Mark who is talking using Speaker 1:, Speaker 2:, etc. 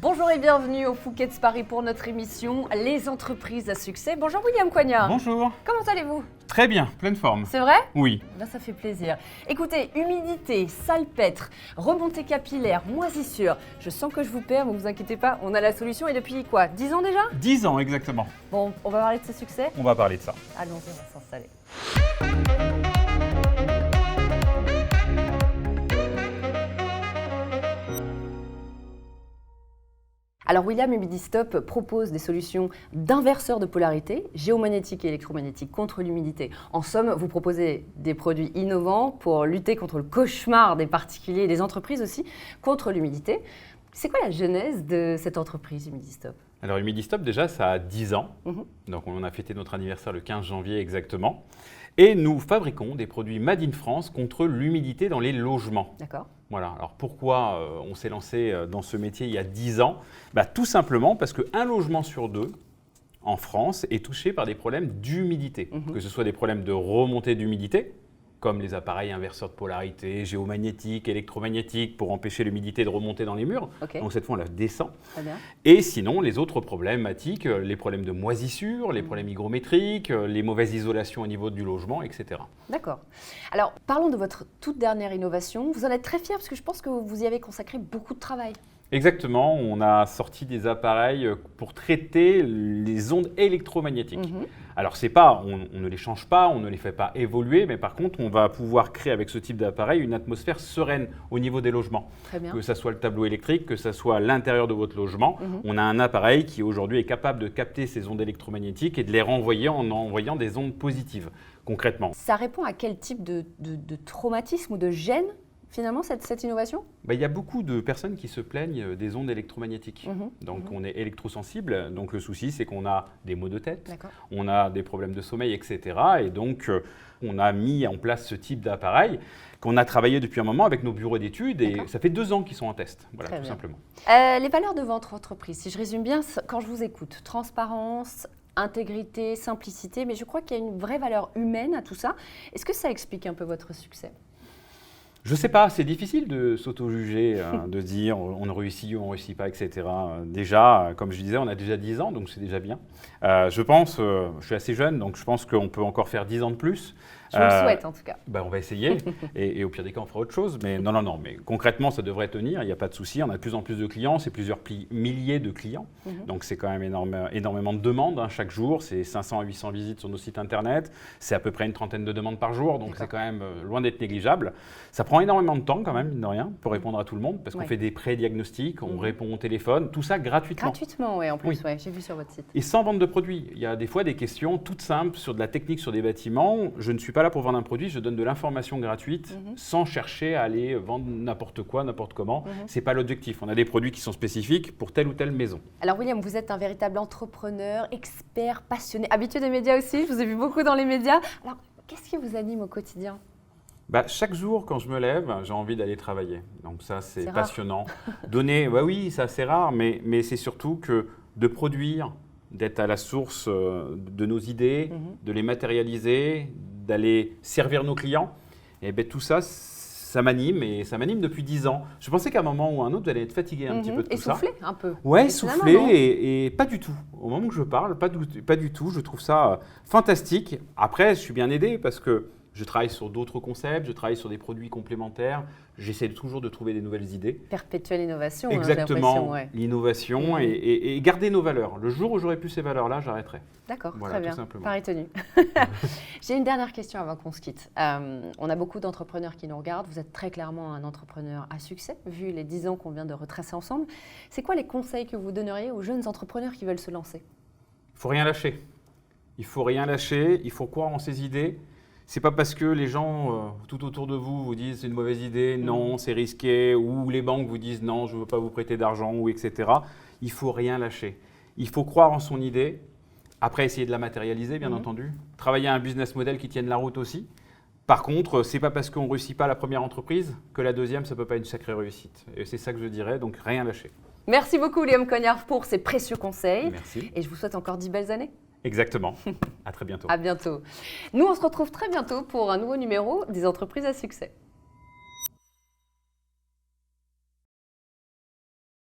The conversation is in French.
Speaker 1: Bonjour et bienvenue au Fouquet's Paris pour notre émission Les entreprises à succès. Bonjour William Coignard.
Speaker 2: Bonjour.
Speaker 1: Comment allez-vous?
Speaker 2: Très bien, pleine forme.
Speaker 1: C'est vrai?
Speaker 2: Oui.
Speaker 1: Ben, ça fait plaisir. Écoutez, humidité, salpêtre, remontée capillaire, moisissure. Je sens que je vous perds, mais vous inquiétez pas, on a la solution. Et depuis quoi? 10 ans déjà?
Speaker 2: 10 ans exactement.
Speaker 1: Bon, on va parler de ce succès?
Speaker 2: On va parler de ça.
Speaker 1: Allons-y, on va s'installer. Alors William Humidistop propose des solutions d'inverseurs de polarité, géomagnétique et électromagnétique contre l'humidité. En somme, vous proposez des produits innovants pour lutter contre le cauchemar des particuliers et des entreprises aussi, contre l'humidité. C'est quoi la genèse de cette entreprise Humidistop?
Speaker 2: Alors Humidistop déjà ça a 10 ans, donc on a fêté notre anniversaire le 15 janvier exactement. Et nous fabriquons des produits Made in France contre l'humidité dans les logements.
Speaker 1: D'accord.
Speaker 2: Voilà, alors pourquoi on s'est lancé dans ce métier il y a 10 ans? Tout simplement parce qu'un logement sur deux en France est touché par des problèmes d'humidité. Que ce soit des problèmes de remontée d'humidité, comme les appareils inverseurs de polarité, géomagnétiques, électromagnétiques, pour empêcher l'humidité de remonter dans les murs.
Speaker 1: Okay.
Speaker 2: Donc cette fois, on la descend.
Speaker 1: Très bien.
Speaker 2: Et sinon, les autres problématiques, les problèmes de moisissure, les problèmes hygrométriques, les mauvaises isolations au niveau du logement, etc.
Speaker 1: D'accord. Alors, parlons de votre toute dernière innovation. Vous en êtes très fier parce que je pense que vous y avez consacré beaucoup de travail.
Speaker 2: Exactement, on a sorti des appareils pour traiter les ondes électromagnétiques. Alors c'est pas, on ne les change pas, on ne les fait pas évoluer, mais par contre on va pouvoir créer avec ce type d'appareil une atmosphère sereine au niveau des logements.
Speaker 1: Très bien.
Speaker 2: Que ce soit le tableau électrique, que ce soit l'intérieur de votre logement, on a un appareil qui aujourd'hui est capable de capter ces ondes électromagnétiques et de les renvoyer en envoyant des ondes positives, concrètement.
Speaker 1: Ça répond à quel type de traumatisme ou de gêne finalement, cette innovation?
Speaker 2: Il y a beaucoup de personnes qui se plaignent des ondes électromagnétiques. Donc, on est électrosensible. Donc, le souci, c'est qu'on a des maux de tête, on a des problèmes de sommeil, etc. Et donc, on a mis en place ce type d'appareil qu'on a travaillé depuis un moment avec nos bureaux d'études. Et ça fait 2 ans qu'ils sont en test, voilà, tout simplement.
Speaker 1: Les valeurs de votre entreprise, si je résume bien, quand je vous écoute, transparence, intégrité, simplicité, mais je crois qu'il y a une vraie valeur humaine à tout ça. Est-ce que ça explique un peu votre succès?
Speaker 2: Je ne sais pas, c'est difficile de s'auto-juger, de dire on réussit ou on ne réussit pas, etc. Déjà, comme je disais, on a déjà 10 ans, donc c'est déjà bien. Je pense, je suis assez jeune, donc je pense qu'on peut encore faire 10 ans de plus.
Speaker 1: Je vous le souhaite en tout cas.
Speaker 2: On va essayer et au pire des cas, on fera autre chose. Mais non, mais concrètement, ça devrait tenir, il n'y a pas de souci. On a de plus en plus de clients, c'est plusieurs milliers de clients. Donc c'est quand même énormément de demandes chaque jour. C'est 500 à 800 visites sur nos sites internet. C'est à peu près une trentaine de demandes par jour, donc c'est quand même loin d'être négligeable. Ça prend énormément de temps quand même, mine de rien, pour répondre à tout le monde, parce qu'on fait des pré-diagnostics, on répond au téléphone, tout ça gratuitement.
Speaker 1: Gratuitement, oui, en plus, j'ai vu sur votre site.
Speaker 2: Et sans vente de produits. Il y a des fois des questions toutes simples sur de la technique, sur des bâtiments. Je ne suis pas là pour vendre un produit, je donne de l'information gratuite sans chercher à aller vendre n'importe quoi, n'importe comment. Ce n'est pas l'objectif. On a des produits qui sont spécifiques pour telle ou telle maison. Alors
Speaker 1: William, vous êtes un véritable entrepreneur, expert, passionné, habitué des médias aussi. Je vous ai vu beaucoup dans les médias. Alors, qu'est-ce qui vous anime au quotidien?
Speaker 2: Chaque jour, quand je me lève, j'ai envie d'aller travailler. Donc ça, c'est passionnant. Donner, oui, c'est assez rare, mais c'est surtout que de produire, d'être à la source de nos idées, de les matérialiser, d'aller servir nos clients. Et tout ça, ça m'anime et ça m'anime depuis 10 ans. Je pensais qu'à un moment ou à un autre, vous allez être fatigué un petit peu de tout ça.
Speaker 1: Essoufflé un peu.
Speaker 2: Ouais, essoufflé et pas du tout. Au moment où je parle, pas du tout. Je trouve ça fantastique. Après, je suis bien aidé parce que je travaille sur d'autres concepts, je travaille sur des produits complémentaires. J'essaie toujours de trouver des nouvelles idées.
Speaker 1: Perpétuelle innovation.
Speaker 2: Exactement, l'innovation et garder nos valeurs. Le jour où j'aurai plus ces valeurs-là, j'arrêterai.
Speaker 1: D'accord,
Speaker 2: voilà,
Speaker 1: très bien. Pareil tenu. J'ai une dernière question avant qu'on se quitte. On a beaucoup d'entrepreneurs qui nous regardent. Vous êtes très clairement un entrepreneur à succès, vu les 10 ans qu'on vient de retracer ensemble. C'est quoi les conseils que vous donneriez aux jeunes entrepreneurs qui veulent se lancer?
Speaker 2: Il ne faut rien lâcher. Il faut rien lâcher, il faut croire en ses idées. C'est pas parce que les gens tout autour de vous vous disent c'est une mauvaise idée, non, c'est risqué, ou les banques vous disent non, je ne veux pas vous prêter d'argent, ou etc. Il faut rien lâcher. Il faut croire en son idée, après essayer de la matérialiser, bien entendu. Travailler à un business model qui tienne la route aussi. Par contre, c'est pas parce qu'on ne réussit pas la première entreprise que la deuxième, ça ne peut pas être une sacrée réussite. Et c'est ça que je dirais, donc rien lâcher.
Speaker 1: Merci beaucoup William Coignard pour ces précieux conseils.
Speaker 2: Merci.
Speaker 1: Et je vous souhaite encore 10 belles années.
Speaker 2: Exactement. À très bientôt.
Speaker 1: À bientôt. Nous, on se retrouve très bientôt pour un nouveau numéro des entreprises à succès.